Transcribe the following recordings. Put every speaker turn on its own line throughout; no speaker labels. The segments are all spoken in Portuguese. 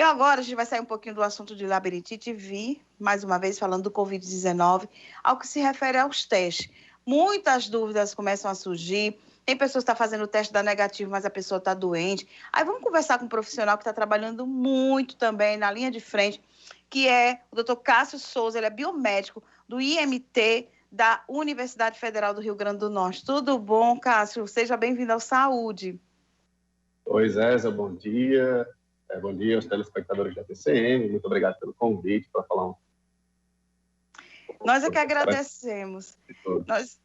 Agora, a gente vai sair um pouquinho do assunto de labirintite e vir, mais uma vez, falando do Covid-19, ao que se refere aos testes. Muitas dúvidas começam a surgir. Tem pessoas que estão fazendo o teste da negativo, mas a pessoa está doente. Aí vamos conversar com um profissional que está trabalhando muito também na linha de frente, que é o Dr. Cássio Souza. Ele é biomédico do IMT da Universidade Federal do Rio Grande do Norte. Tudo bom, Cássio? Seja bem-vindo ao Saúde.
Oi, Zéza, bom dia. Bom dia aos telespectadores da TCM. Muito obrigado pelo convite para falar um pouco.
Nós é que agradecemos. Nós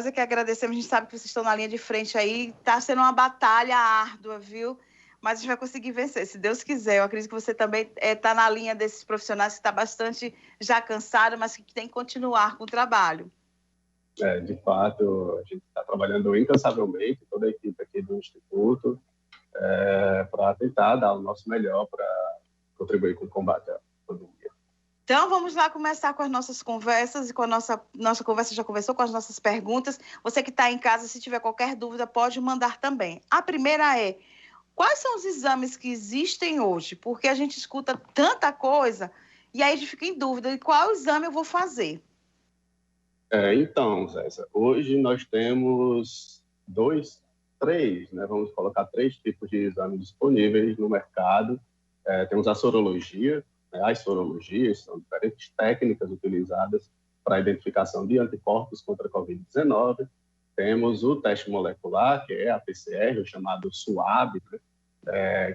é que agradecemos. A gente sabe que vocês estão na linha de frente aí. Está sendo uma batalha árdua, viu? Mas a gente vai conseguir vencer, se Deus quiser. Eu acredito que você também está na linha desses profissionais que está bastante já cansado, mas que tem que continuar com o trabalho.
De fato, a gente está trabalhando incansavelmente, toda a equipe aqui do Instituto, para tentar dar o nosso melhor para contribuir com o combate à pandemia.
Então, vamos lá começar com as nossas conversas, e com a nossa conversa já começou com as nossas perguntas. Você que está em casa, se tiver qualquer dúvida, pode mandar também. A primeira é: quais são os exames que existem hoje? Porque a gente escuta tanta coisa e aí a gente fica em dúvida de qual exame eu vou fazer.
Então, Zéza, hoje nós temos vamos colocar 3 tipos de exames disponíveis no mercado. Temos a sorologia, as sorologias são diferentes técnicas utilizadas para a identificação de anticorpos contra a Covid-19. Temos o teste molecular, que é a PCR, o chamado SWAB,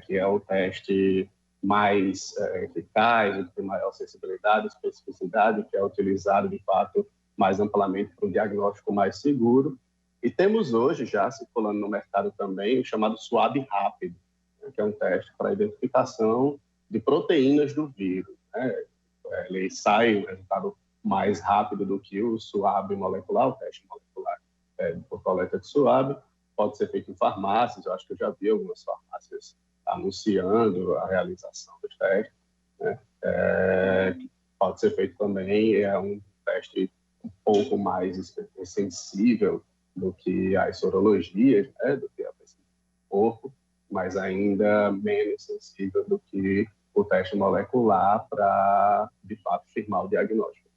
que é o teste mais eficaz, que tem maior sensibilidade e especificidade, que é utilizado, de fato, mais amplamente para um diagnóstico mais seguro. E temos hoje, já circulando no mercado também, o chamado SWAB rápido, que é um teste para a identificação de proteínas do vírus. Ele sai o resultado mais rápido do que o SWAB molecular, o teste molecular por coleta de SWAB. Pode ser feito em farmácias, eu acho que eu já vi algumas farmácias anunciando a realização dos testes. Pode ser feito também, um teste um pouco mais sensível do que as sorologias, do que a pesquisa do corpo, mas ainda menos sensível do que o teste molecular para, de fato, firmar o diagnóstico.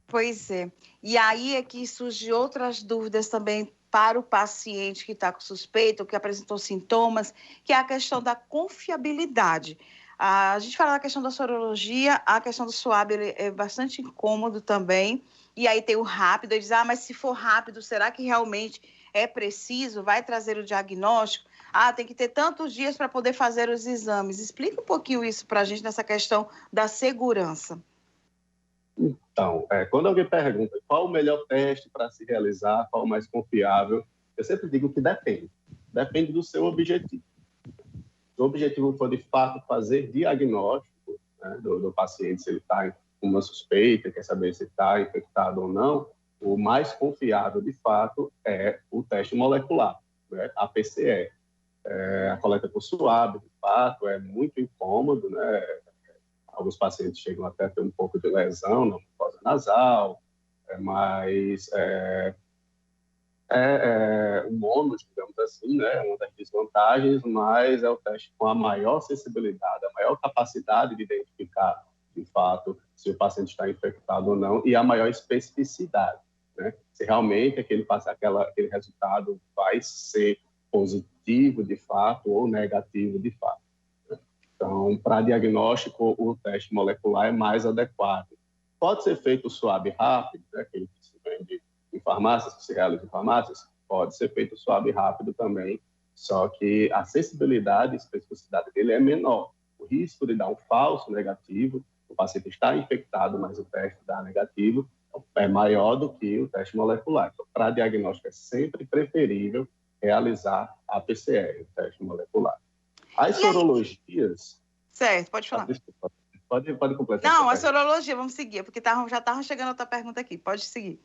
Pois é. E aí é que surgem outras dúvidas também para o paciente que está com suspeita, ou que apresentou sintomas, que é a questão da confiabilidade. A gente fala da questão da sorologia, a questão do SWAB é bastante incômodo também. E aí tem o rápido, ele diz, mas se for rápido, será que realmente é preciso? Vai trazer o diagnóstico? Tem que ter tantos dias para poder fazer os exames. Explica um pouquinho isso para a gente nessa questão da segurança.
Então, quando alguém pergunta qual o melhor teste para se realizar, qual o mais confiável, eu sempre digo que depende. Depende do seu objetivo. Se o objetivo for, de fato, fazer diagnóstico do paciente, se ele está com uma suspeita, quer saber se está infectado ou não, o mais confiável, de fato, é o teste molecular, a PCR. A coleta por SWAB, de fato, é muito incômodo, Alguns pacientes chegam até a ter um pouco de lesão na mucosa nasal, mas um ônus, digamos assim, uma das desvantagens, mas é o teste com a maior sensibilidade, a maior capacidade de identificar, de fato, se o paciente está infectado ou não, e a maior especificidade, se realmente aquele resultado vai ser positivo, de fato, ou negativo, de fato. Então, para diagnóstico, o teste molecular é mais adequado. Pode ser feito o SWAB rápido, aquele que se vende em farmácias, que se realiza em farmácias, pode ser feito o SWAB rápido também, só que a sensibilidade e especificidade dele é menor. O risco de dar um falso negativo, o paciente está infectado, mas o teste dá negativo, é maior do que o teste molecular. Então, para diagnóstico, é sempre preferível realizar a PCR, o teste molecular. As sorologias...
Certo, pode falar.
Desculpa, pode completar.
Não, a sorologia, vamos seguir, porque já estava chegando outra pergunta aqui, pode seguir.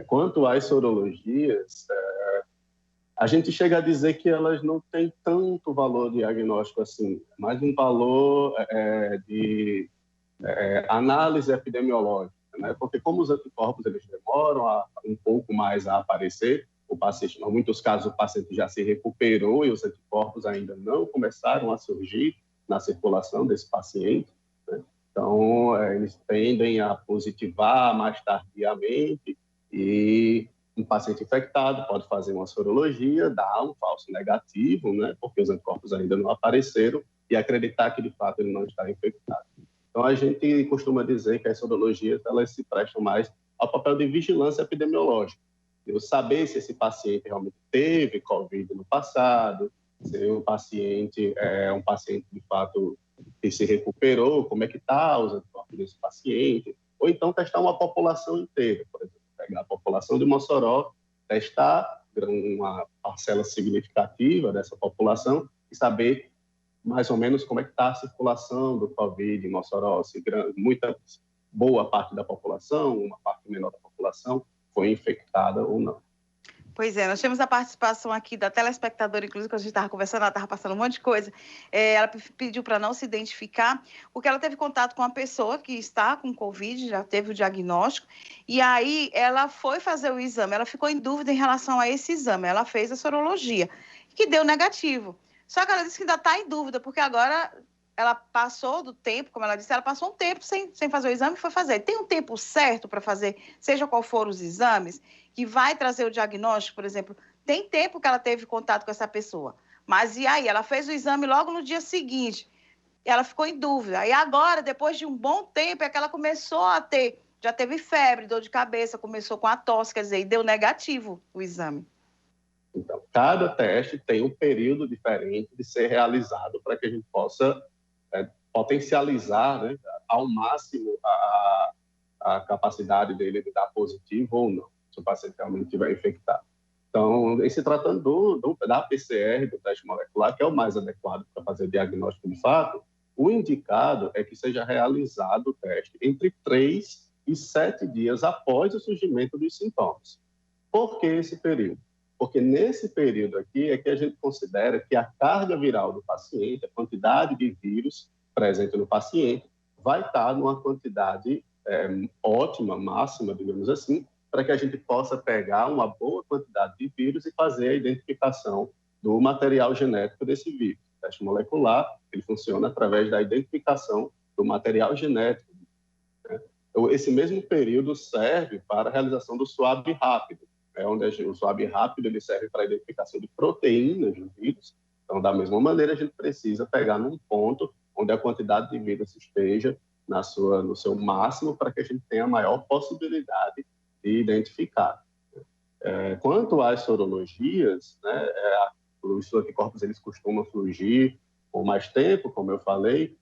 Quanto às sorologias, a gente chega a dizer que elas não têm tanto valor diagnóstico assim, mas um valor de análise epidemiológica, porque como os anticorpos eles demoram um pouco mais a aparecer, o paciente, em muitos casos o paciente já se recuperou e os anticorpos ainda não começaram a surgir, na circulação desse paciente, né? Então, eles tendem a positivar mais tardiamente e um paciente infectado pode fazer uma sorologia, dar um falso negativo, né? Porque os anticorpos ainda não apareceram e acreditar que, de fato, ele não está infectado. Então, a gente costuma dizer que as sorologias elas se prestam mais ao papel de vigilância epidemiológica. Eu saber se esse paciente realmente teve Covid no passado, se o paciente é um paciente, de fato, que se recuperou, como é que está os anticorpos desse paciente, ou então testar uma população inteira, por exemplo, pegar a população de Mossoró, testar uma parcela significativa dessa população e saber mais ou menos como é que está a circulação do Covid em Mossoró, se boa parte da população, uma parte menor da população foi infectada ou não.
Pois é, nós temos a participação aqui da telespectadora, inclusive, quando a gente estava conversando, ela estava passando um monte de coisa. Ela pediu para não se identificar, porque ela teve contato com uma pessoa que está com Covid, já teve o diagnóstico, e aí ela foi fazer o exame, ela ficou em dúvida em relação a esse exame, ela fez a sorologia, que deu negativo. Só que ela disse que ainda está em dúvida, porque agora ela passou do tempo, como ela disse, ela passou um tempo sem fazer o exame e foi fazer. Tem um tempo certo para fazer, seja qual for os exames, que vai trazer o diagnóstico, por exemplo, tem tempo que ela teve contato com essa pessoa. Mas e aí? Ela fez o exame logo no dia seguinte. Ela ficou em dúvida. E agora, depois de um bom tempo, é que ela começou a ter, já teve febre, dor de cabeça, começou com a tosse, quer dizer, e deu negativo o exame.
Então, cada teste tem um período diferente de ser realizado para que a gente possa potencializar, né, ao máximo a capacidade dele de dar positivo ou não, se o paciente realmente estiver infectado. Então, em se tratando da PCR, do teste molecular, que é o mais adequado para fazer o diagnóstico de fato, o indicado é que seja realizado o teste entre 3 e 7 dias após o surgimento dos sintomas. Por que esse período? Porque nesse período aqui é que a gente considera que a carga viral do paciente, a quantidade de vírus presente no paciente, vai estar numa quantidade ótima, máxima, digamos assim, para que a gente possa pegar uma boa quantidade de vírus e fazer a identificação do material genético desse vírus. O teste molecular, ele funciona através da identificação do material genético, né? Então, esse mesmo período serve para a realização do swab rápido, onde o swab rápido ele serve para a identificação de proteínas do vírus. Então, da mesma maneira, a gente precisa pegar num ponto onde a quantidade de vírus esteja no seu máximo para que a gente tenha a maior possibilidade de identificar. Quanto às sorologias, né, os anticorpos eles costumam surgir por mais tempo, como eu falei,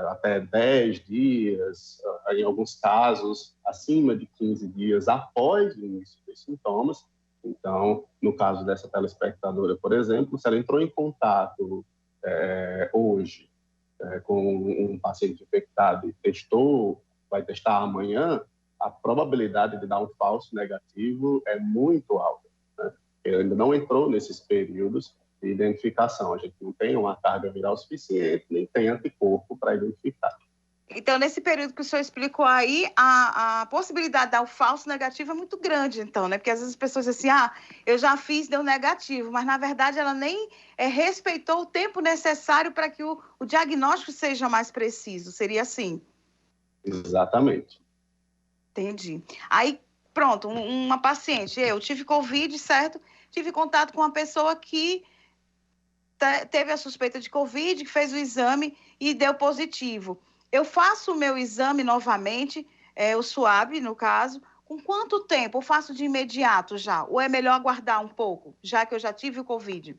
até 10 dias, em alguns casos, acima de 15 dias após o início dos sintomas. Então, no caso dessa telespectadora, por exemplo, se ela entrou em contato hoje com um paciente infectado e vai testar amanhã, a probabilidade de dar um falso negativo é muito alta, né? Ele ainda não entrou nesses períodos de identificação. A gente não tem uma carga viral suficiente, nem tem anticorpo para identificar.
Então, nesse período que o senhor explicou aí, a possibilidade de dar o falso negativo é muito grande, então, né? Porque às vezes as pessoas dizem assim, eu já fiz, deu negativo, mas na verdade ela nem respeitou o tempo necessário para que o diagnóstico seja mais preciso, seria assim?
Exatamente.
Entendi. Aí, pronto, uma paciente, eu tive Covid, certo? Tive contato com uma pessoa que teve a suspeita de Covid, que fez o exame e deu positivo. Eu faço o meu exame novamente, o swab, no caso, com quanto tempo? Eu faço de imediato já? Ou é melhor aguardar um pouco, já que eu já tive o Covid?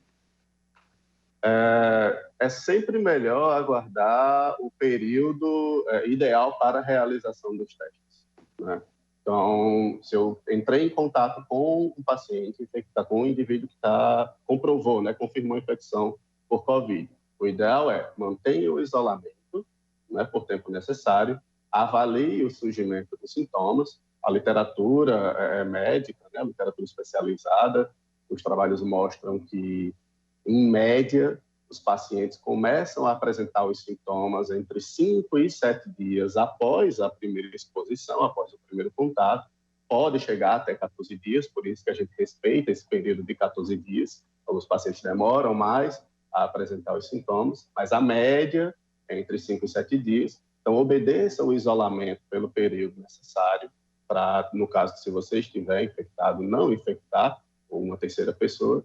É sempre melhor aguardar o período ideal para a realização dos testes, né? Então, se eu entrei em contato com um paciente, com um indivíduo que comprovou, né, confirmou a infecção por Covid, o ideal é mantenha o isolamento, né, por tempo necessário, avalie o surgimento dos sintomas. A literatura médica, né, a literatura especializada, os trabalhos mostram que, em média, os pacientes começam a apresentar os sintomas entre 5 e 7 dias após a primeira exposição, após o primeiro contato. Pode chegar até 14 dias, por isso que a gente respeita esse período de 14 dias. Alguns pacientes demoram mais a apresentar os sintomas, mas a média entre 5 e 7 dias. Então, obedeça o isolamento pelo período necessário para, no caso, se você estiver infectado, não infectar uma terceira pessoa.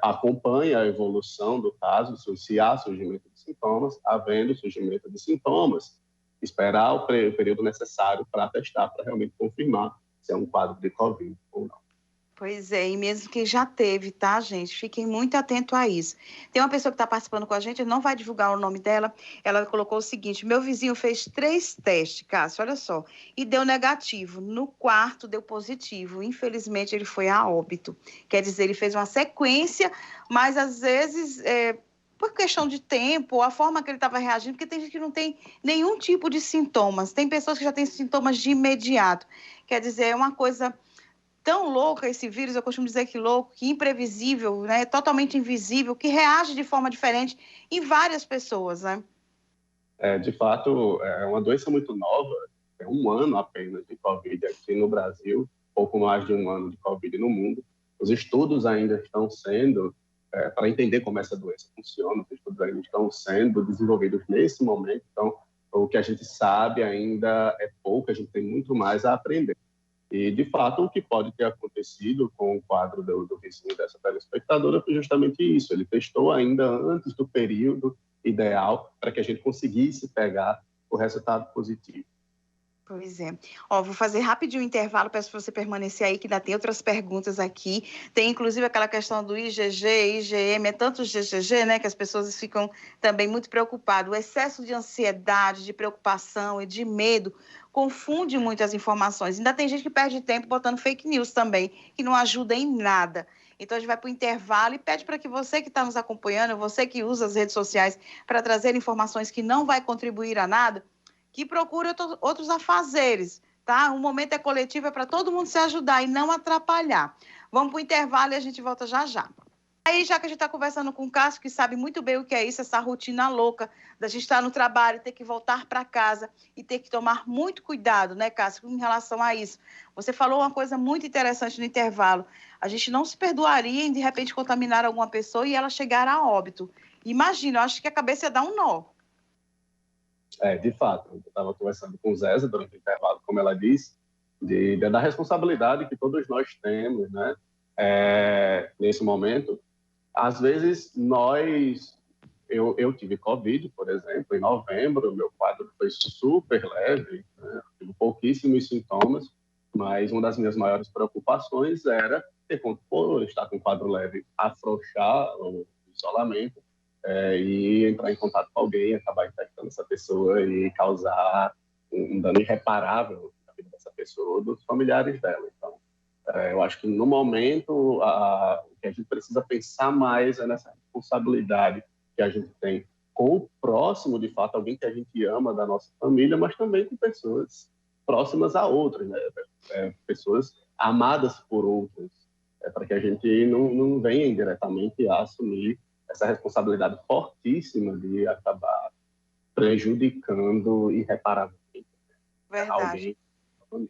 Acompanhe a evolução do caso, se há surgimento de sintomas. Havendo surgimento de sintomas, esperar o período necessário para testar, para realmente confirmar se é um quadro de Covid ou não.
Pois é, e mesmo que já teve, tá, gente? Fiquem muito atentos a isso. Tem uma pessoa que está participando com a gente, não vai divulgar o nome dela, ela colocou o seguinte: meu vizinho fez 3 testes, Cássio, olha só, e deu negativo. No quarto deu positivo. Infelizmente, ele foi a óbito. Quer dizer, ele fez uma sequência, mas às vezes, por questão de tempo, a forma que ele estava reagindo, porque tem gente que não tem nenhum tipo de sintomas. Tem pessoas que já têm sintomas de imediato. Quer dizer, é uma coisa tão louca esse vírus, eu costumo dizer que louco, que imprevisível, né? Totalmente invisível, que reage de forma diferente em várias pessoas, né?
De fato, é uma doença muito nova, é 1 ano apenas de Covid aqui no Brasil, pouco mais de 1 ano de Covid no mundo. Os estudos ainda estão sendo, para entender como essa doença funciona, os estudos ainda estão sendo desenvolvidos nesse momento, então o que a gente sabe ainda é pouco, a gente tem muito mais a aprender. E, de fato, o que pode ter acontecido com o quadro do vizinho dessa telespectadora foi justamente isso. Ele testou ainda antes do período ideal para que a gente conseguisse pegar o resultado positivo.
Pois é. Ó, vou fazer rapidinho o intervalo, peço para você permanecer aí, que ainda tem outras perguntas aqui. Tem, inclusive, aquela questão do IgG, IgM, é tanto GGG, né, que as pessoas ficam também muito preocupadas. O excesso de ansiedade, de preocupação e de medo confunde muito as informações. Ainda tem gente que perde tempo botando fake news também, que não ajuda em nada. Então, a gente vai para o intervalo e pede para que você que está nos acompanhando, você que usa as redes sociais para trazer informações que não vai contribuir a nada, que procure outros afazeres, tá? O momento é coletivo, é para todo mundo se ajudar e não atrapalhar. Vamos para o intervalo e a gente volta já já. Aí, já que a gente está conversando com o Cássio, que sabe muito bem o que é isso, essa rotina louca da gente estar no trabalho, ter que voltar para casa e ter que tomar muito cuidado, né, Cássio, em relação a isso. Você falou uma coisa muito interessante no intervalo. A gente não se perdoaria em, de repente, contaminar alguma pessoa e ela chegar a óbito. Imagina, eu acho que a cabeça ia dar um nó.
De fato, eu estava conversando com o Zéza durante o intervalo, como ela disse, da responsabilidade que todos nós temos, né, nesse momento. Às vezes, eu tive Covid, por exemplo, em novembro, meu quadro foi super leve, né, tive pouquíssimos sintomas, mas uma das minhas maiores preocupações era por estar com quadro leve, afrouxar o isolamento, e entrar em contato com alguém, acabar infectando essa pessoa e causar um dano irreparável na vida dessa pessoa ou dos familiares dela. Então, eu acho que no momento o que a gente precisa pensar mais é nessa responsabilidade que a gente tem com o próximo, de fato, alguém que a gente ama da nossa família, mas também com pessoas próximas a outras, né? Pessoas amadas por outras, para que a gente não venha indiretamente a assumir essa responsabilidade fortíssima de acabar prejudicando irreparavelmente
Verdade.
alguém.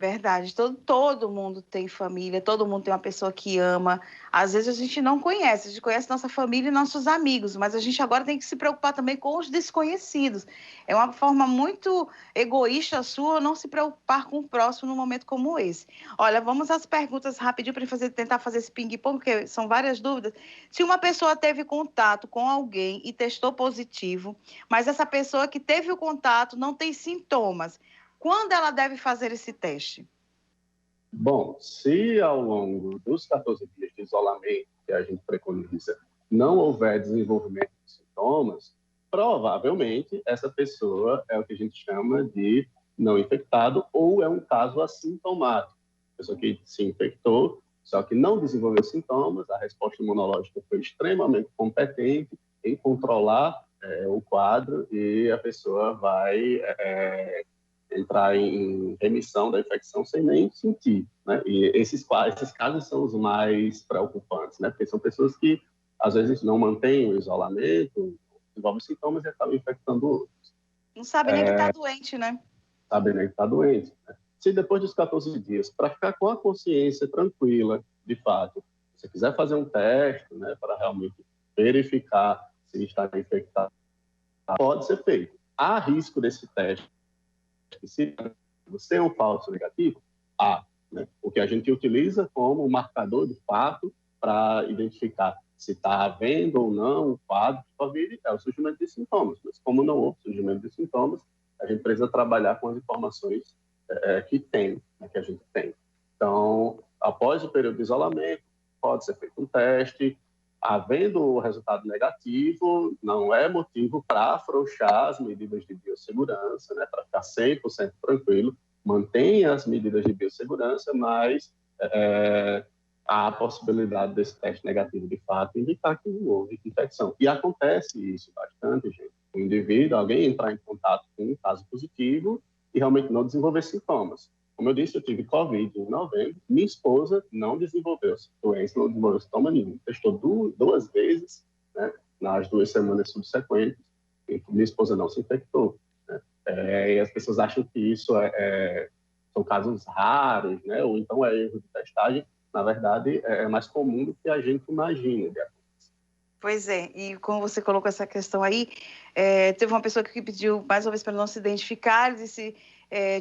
Verdade, todo mundo tem família, todo mundo tem uma pessoa que ama. Às vezes a gente não conhece, a gente conhece nossa família e nossos amigos, mas a gente agora tem que se preocupar também com os desconhecidos. É uma forma muito egoísta sua não se preocupar com o próximo num momento como esse. Olha, vamos às perguntas rapidinho para tentar fazer esse ping-pong, porque são várias dúvidas. Se uma pessoa teve contato com alguém e testou positivo, mas essa pessoa que teve o contato não tem sintomas, quando ela deve fazer esse teste?
Bom, se ao longo dos 14 dias de isolamento que a gente preconiza não houver desenvolvimento de sintomas, provavelmente essa pessoa é o que a gente chama de não infectado ou é um caso assintomático. Pessoa que se infectou, só que não desenvolveu sintomas, a resposta imunológica foi extremamente competente em controlar o quadro e a pessoa vai entrar em remissão da infecção sem nem sentir, né? E esses casos são os mais preocupantes, né? Porque são pessoas que, às vezes, não mantêm o isolamento, desenvolvem sintomas e acabam infectando outros.
Não sabe nem que está doente, né?
Sabe nem que está doente, né? Se depois dos 14 dias, para ficar com a consciência tranquila, de fato, se você quiser fazer um teste, né, para realmente verificar se está infectado, pode ser feito. Há risco desse teste, se você é um falso negativo, há, né? O que a gente utiliza como marcador de fato para identificar se está havendo ou não um quadro de Covid é o surgimento de sintomas. Mas como não houve surgimento de sintomas, a gente precisa trabalhar com as informações que tem, né, que a gente tem. Então, após o período de isolamento, pode ser feito um teste. Havendo o resultado negativo, não é motivo para afrouxar as medidas de biossegurança, né, para ficar 100% tranquilo. Mantenha as medidas de biossegurança, mas há a possibilidade desse teste negativo, de fato, indicar que não houve infecção. E acontece isso bastante, gente. O indivíduo, alguém entrar em contato com um caso positivo e realmente não desenvolver sintomas. Como eu disse, eu tive Covid em novembro, minha esposa não desenvolveu doença, não desenvolveu sintoma nenhum. Testou duas vezes, né, nas 2 semanas subsequentes, e minha esposa não se infectou, né? E as pessoas acham que isso são casos raros, né, ou então é erro de testagem. Na verdade, é mais comum do que a gente imagina.
Pois é, e como você colocou essa questão aí, teve uma pessoa que pediu mais uma vez para não se identificar, ele disse,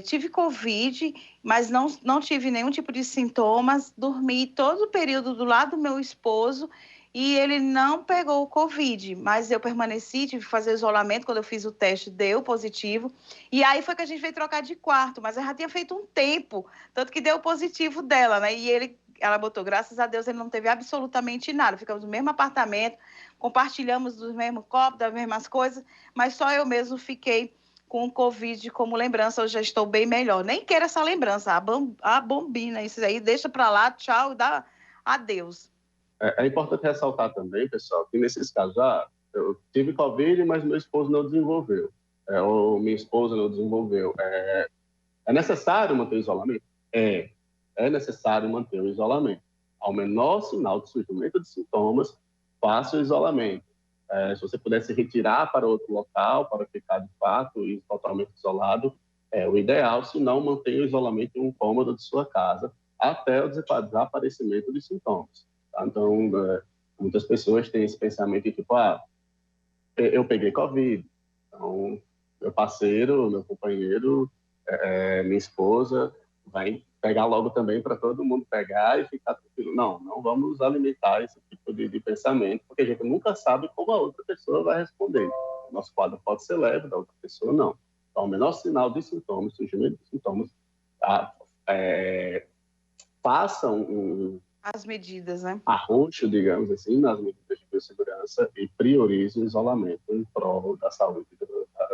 tive Covid, mas não tive nenhum tipo de sintomas, dormi todo o período do lado do meu esposo e ele não pegou o Covid, mas eu permaneci, tive que fazer isolamento, quando eu fiz o teste deu positivo, e aí foi que a gente veio trocar de quarto, mas eu já tinha feito um tempo, tanto que deu positivo dela, né, e ela botou, graças a Deus, ele não teve absolutamente nada. Ficamos no mesmo apartamento, compartilhamos dos mesmos copos, das mesmas coisas, mas só eu mesmo fiquei com o Covid como lembrança. Eu já estou bem melhor. Nem quero essa lembrança, a bombina, isso aí, deixa para lá, tchau, dá adeus.
É importante ressaltar também, pessoal, que nesses casos, eu tive Covid, mas meu esposo não desenvolveu, ou minha esposa não desenvolveu. É necessário manter o isolamento? É necessário manter o isolamento. Ao menor sinal de surgimento de sintomas, faça o isolamento. Se você puder se retirar para outro local, para ficar de fato e totalmente isolado, é o ideal, se não, mantenha o isolamento em um cômodo de sua casa até o desaparecimento de sintomas. Tá? Então, muitas pessoas têm esse pensamento de tipo, eu peguei Covid, então meu parceiro, meu companheiro, minha esposa vai pegar logo também para todo mundo pegar e ficar tranquilo. Não vamos alimentar esse tipo de pensamento, porque a gente nunca sabe como a outra pessoa vai responder. O nosso quadro pode ser leve, da outra pessoa não. Então, o menor sinal de sintomas, surgimento de sintomas, façam
as medidas, né?
Arroxo, digamos assim, nas medidas de biossegurança e priorize o isolamento em prol da saúde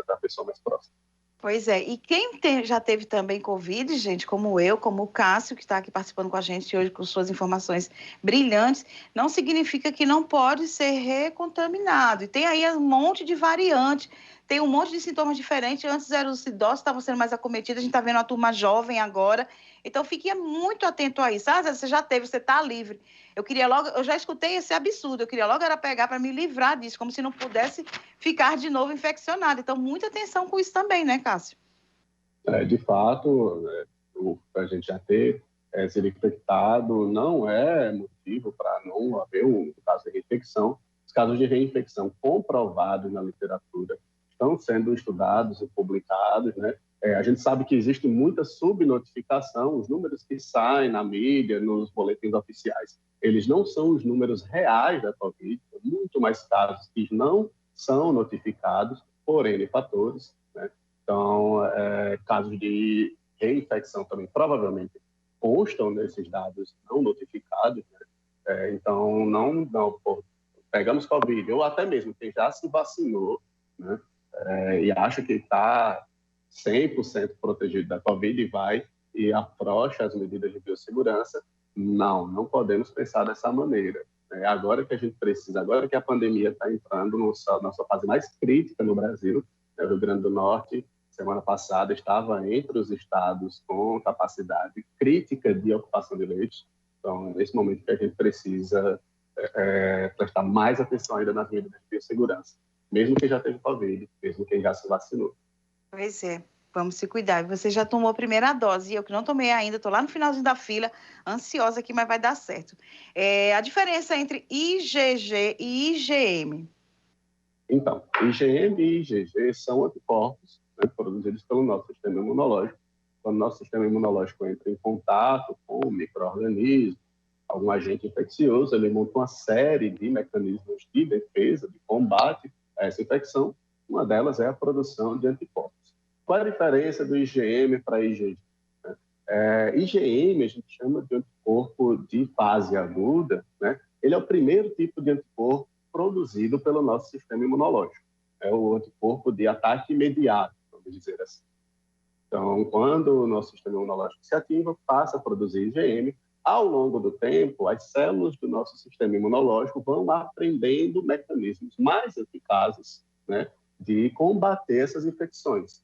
da pessoa mais próxima.
Pois é, e quem já teve também Covid, gente, como eu, como o Cássio, que está aqui participando com a gente hoje com suas informações brilhantes, não significa que não pode ser recontaminado. E tem aí um monte de variante, tem um monte de sintomas diferentes. Antes eram os idosos, estavam sendo mais acometidos, a gente está vendo uma turma jovem agora. Então, fique muito atento a isso. Você já teve, você está livre. Eu já escutei esse absurdo, eu queria logo era pegar para me livrar disso, como se não pudesse ficar de novo infeccionado. Então, muita atenção com isso também, né, Cássio?
De fato, a gente já ter sido infectado não é motivo para não haver um caso de reinfecção. Os casos de reinfecção comprovados na literatura estão sendo estudados e publicados, né? A gente sabe que existe muita subnotificação, os números que saem na mídia, nos boletins oficiais, eles não são os números reais da Covid, muito mais casos que não são notificados por N fatores, né? Então, casos de reinfecção também provavelmente constam nesses dados não notificados, né? Então, pegamos Covid, ou até mesmo quem já se vacinou, né? E acha que está 100% protegido da Covid e afrouxa as medidas de biossegurança. Não podemos pensar dessa maneira. Agora que a gente precisa, agora que a pandemia está entrando na sua fase mais crítica no Brasil, o Rio Grande do Norte, semana passada, estava entre os estados com capacidade crítica de ocupação de leitos. Então, nesse momento que a gente precisa prestar mais atenção ainda nas medidas de biossegurança, mesmo quem já teve Covid, mesmo quem já se vacinou.
Pois é, vamos se cuidar. Você já tomou a primeira dose, eu que não tomei ainda, estou lá no finalzinho da fila, ansiosa aqui, mas vai dar certo. A diferença entre IgG e IgM?
Então, IgM e IgG são anticorpos, né, produzidos pelo nosso sistema imunológico. Quando o nosso sistema imunológico entra em contato com o micro-organismo, algum agente infeccioso, ele monta uma série de mecanismos de defesa, de combate a essa infecção. Uma delas é a produção de anticorpos. Qual é a diferença do IgM para IgG? IgM a gente chama de anticorpo de fase aguda, né? Ele é o primeiro tipo de anticorpo produzido pelo nosso sistema imunológico. É o anticorpo de ataque imediato, vamos dizer assim. Então, quando o nosso sistema imunológico se ativa, passa a produzir IgM. Ao longo do tempo, as células do nosso sistema imunológico vão aprendendo mecanismos mais eficazes, né, de combater essas infecções.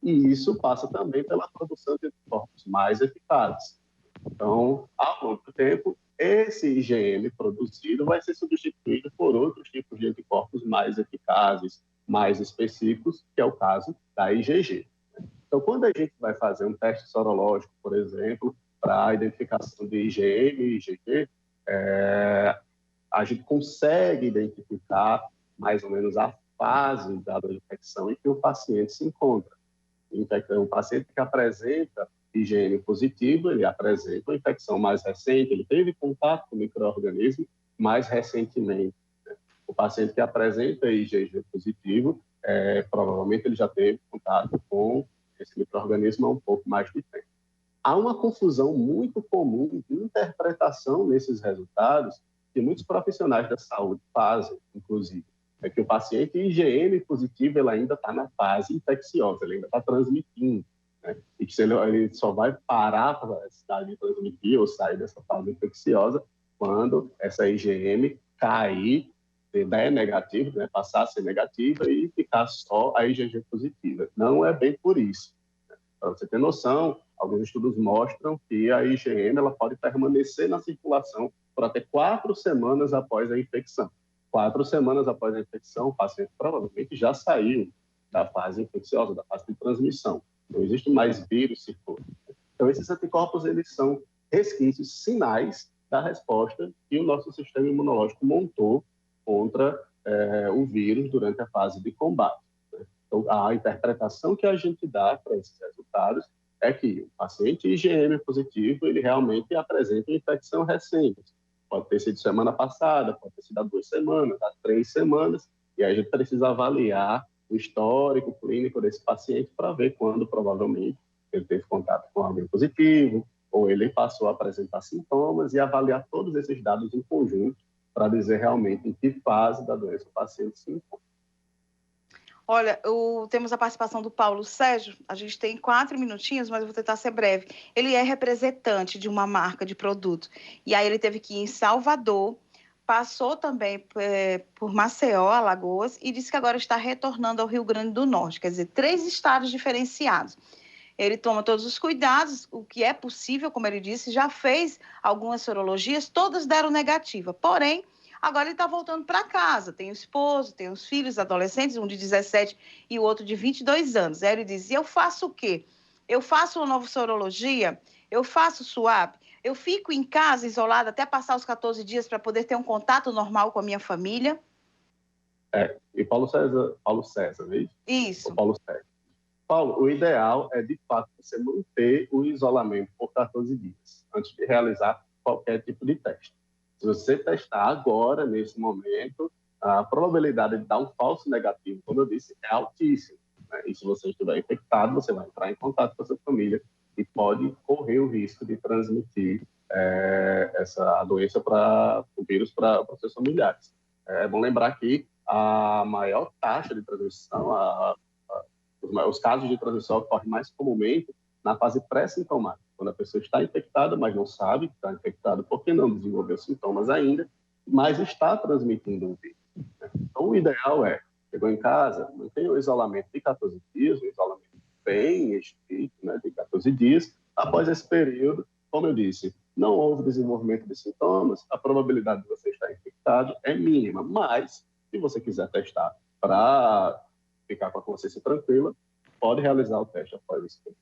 E isso passa também pela produção de anticorpos mais eficazes. Então, ao longo do tempo, esse IgM produzido vai ser substituído por outros tipos de anticorpos mais eficazes, mais específicos, que é o caso da IgG. Então, quando a gente vai fazer um teste sorológico, por exemplo, para a identificação de IgM e IgG, a gente consegue identificar mais ou menos a fase da infecção em que o paciente se encontra. Então, o paciente que apresenta IgM positivo, ele apresenta uma infecção mais recente, ele teve contato com o micro-organismo mais recentemente. O paciente que apresenta IgG positivo, provavelmente ele já teve contato com esse micro-organismo há um pouco mais de tempo. Há uma confusão muito comum de interpretação nesses resultados que muitos profissionais da saúde fazem, inclusive. É que o paciente IgM positivo ele ainda está na fase infecciosa, ele ainda está transmitindo, né? E que ele só vai parar de transmitir ou sair dessa fase infecciosa quando essa IgM cair, der negativo, né? Passar a ser negativa e ficar só a IgG positiva. Não é bem por isso. Para você ter noção, alguns estudos mostram que a IgM ela pode permanecer na circulação por até 4 semanas após a infecção. 4 semanas após a infecção, o paciente provavelmente já saiu da fase infecciosa, da fase de transmissão. Não existe mais vírus circulando. Então, esses anticorpos eles são resquícios, sinais da resposta que o nosso sistema imunológico montou contra o vírus durante a fase de combate. Então, a interpretação que a gente dá para esses resultados é que o paciente IgM positivo, ele realmente apresenta uma infecção recente. Pode ter sido semana passada, pode ter sido há 2 semanas, há 3 semanas, e aí a gente precisa avaliar o histórico clínico desse paciente para ver quando, provavelmente, ele teve contato com alguém positivo, ou ele passou a apresentar sintomas, e avaliar todos esses dados em conjunto para dizer realmente em que fase da doença o paciente se encontra.
Olha, temos a participação do Paulo Sérgio. A gente tem 4 minutinhos, mas eu vou tentar ser breve. Ele é representante de uma marca de produto. E aí ele teve que ir em Salvador, passou também por Maceió, Alagoas, e disse que agora está retornando ao Rio Grande do Norte. Quer dizer, 3 estados diferenciados. Ele toma todos os cuidados, o que é possível, como ele disse, já fez algumas sorologias, todas deram negativa. Porém, agora ele está voltando para casa, tem o esposo, tem os filhos adolescentes, um de 17 e o outro de 22 anos. Aí ele diz, e eu faço o quê? Eu faço uma nova sorologia? Eu faço swab? Eu fico em casa isolada até passar os 14 dias para poder ter um contato normal com a minha família?
E Paulo César, não é isso?
Isso.
O Paulo César. Paulo, o ideal é, de fato, você manter o isolamento por 14 dias, antes de realizar qualquer tipo de teste. Se você testar agora, nesse momento, a probabilidade de dar um falso negativo, como eu disse, é altíssima, né? E se você estiver infectado, você vai entrar em contato com a sua família e pode correr o risco de transmitir essa doença o vírus para os seus familiares. É bom lembrar que a maior taxa de transmissão, os casos de transmissão ocorrem mais comumente na fase pré-sintomática, quando a pessoa está infectada, mas não sabe que está infectada porque não desenvolveu sintomas ainda, mas está transmitindo o vírus. Então, o ideal chegou em casa, mantenha o isolamento de 14 dias, um isolamento bem estrito, né, de 14 dias. Após esse período, como eu disse, não houve desenvolvimento de sintomas, a probabilidade de você estar infectado é mínima, mas se você quiser testar para ficar com a consciência tranquila, pode realizar o teste após esse período.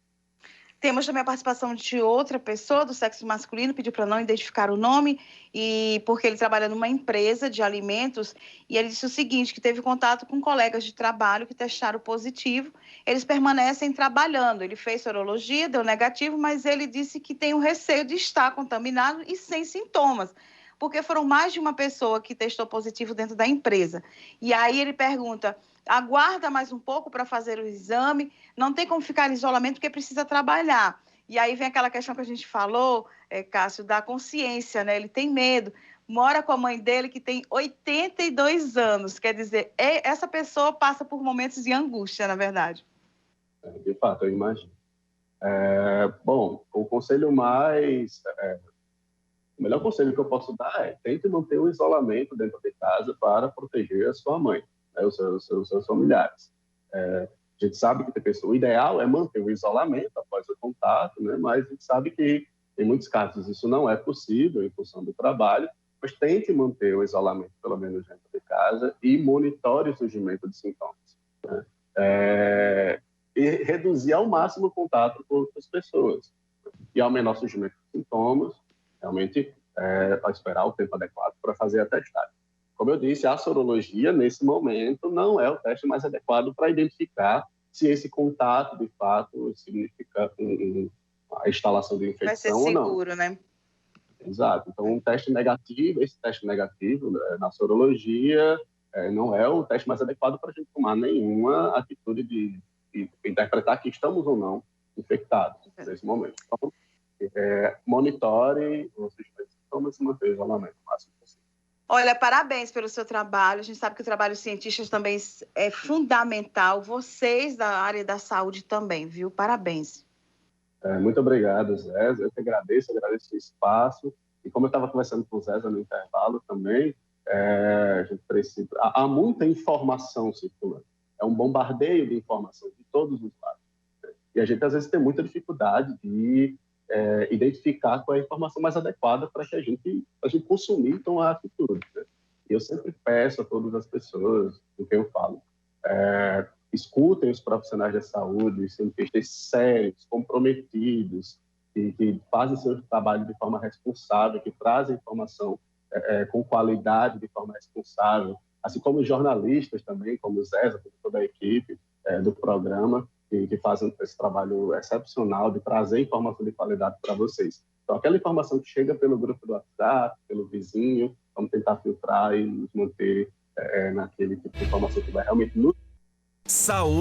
Temos também a participação de outra pessoa do sexo masculino, pediu para não identificar o nome, e porque ele trabalha numa empresa de alimentos, e ele disse o seguinte, que teve contato com colegas de trabalho que testaram positivo, eles permanecem trabalhando. Ele fez sorologia, deu negativo, mas ele disse que tem o receio de estar contaminado e sem sintomas, porque foram mais de uma pessoa que testou positivo dentro da empresa. E aí ele pergunta, aguarda mais um pouco para fazer o exame, não tem como ficar em isolamento porque precisa trabalhar. E aí vem aquela questão que a gente falou, Cássio, da consciência, né? Ele tem medo, mora com a mãe dele que tem 82 anos, quer dizer, essa pessoa passa por momentos de angústia, na verdade.
De fato, eu imagino. Bom, o melhor conselho que eu posso dar é tente manter o isolamento dentro de casa para proteger a sua mãe, né, os seus familiares. A gente sabe que o ideal é manter o isolamento após o contato, né, mas a gente sabe que em muitos casos isso não é possível em função do trabalho, mas tente manter o isolamento pelo menos dentro de casa e monitore o surgimento de sintomas, né? E reduzir ao máximo o contato com outras pessoas. E ao menor surgimento de sintomas, realmente esperar o tempo adequado para fazer a testagem. Como eu disse, a sorologia, nesse momento, não é o teste mais adequado para identificar se esse contato, de fato, significa a instalação de infecção ou não.
Vai ser seguro, né?
Exato. Então, esse teste negativo, né, na sorologia, não é o teste mais adequado para a gente tomar nenhuma atitude de interpretar que estamos ou não infectados nesse momento. Então, monitore os sintomas e manter o isolamento o máximo possível.
Olha, parabéns pelo seu trabalho. A gente sabe que o trabalho científico também é fundamental. Vocês da área da saúde também, viu? Parabéns.
Muito obrigado, Zé. Eu que agradeço o espaço. E como eu estava conversando com o Zé no intervalo também, a gente precisa... Há muita informação circulando. É um bombardeio de informação de todos os lados. E a gente, às vezes, tem muita dificuldade de identificar qual é a informação mais adequada para que a gente consumir e tomar atitude, né? E eu sempre peço a todas as pessoas com quem eu falo, escutem os profissionais da saúde, os cientistas sérios, comprometidos, que fazem seu trabalho de forma responsável, que trazem informação com qualidade, de forma responsável, assim como os jornalistas também, como o Zé, toda a equipe do programa, que fazem esse trabalho excepcional de trazer informação de qualidade para vocês. Então, aquela informação que chega pelo grupo do WhatsApp, pelo vizinho, vamos tentar filtrar e nos manter naquele tipo de informação que vai realmente nos...
Saúde.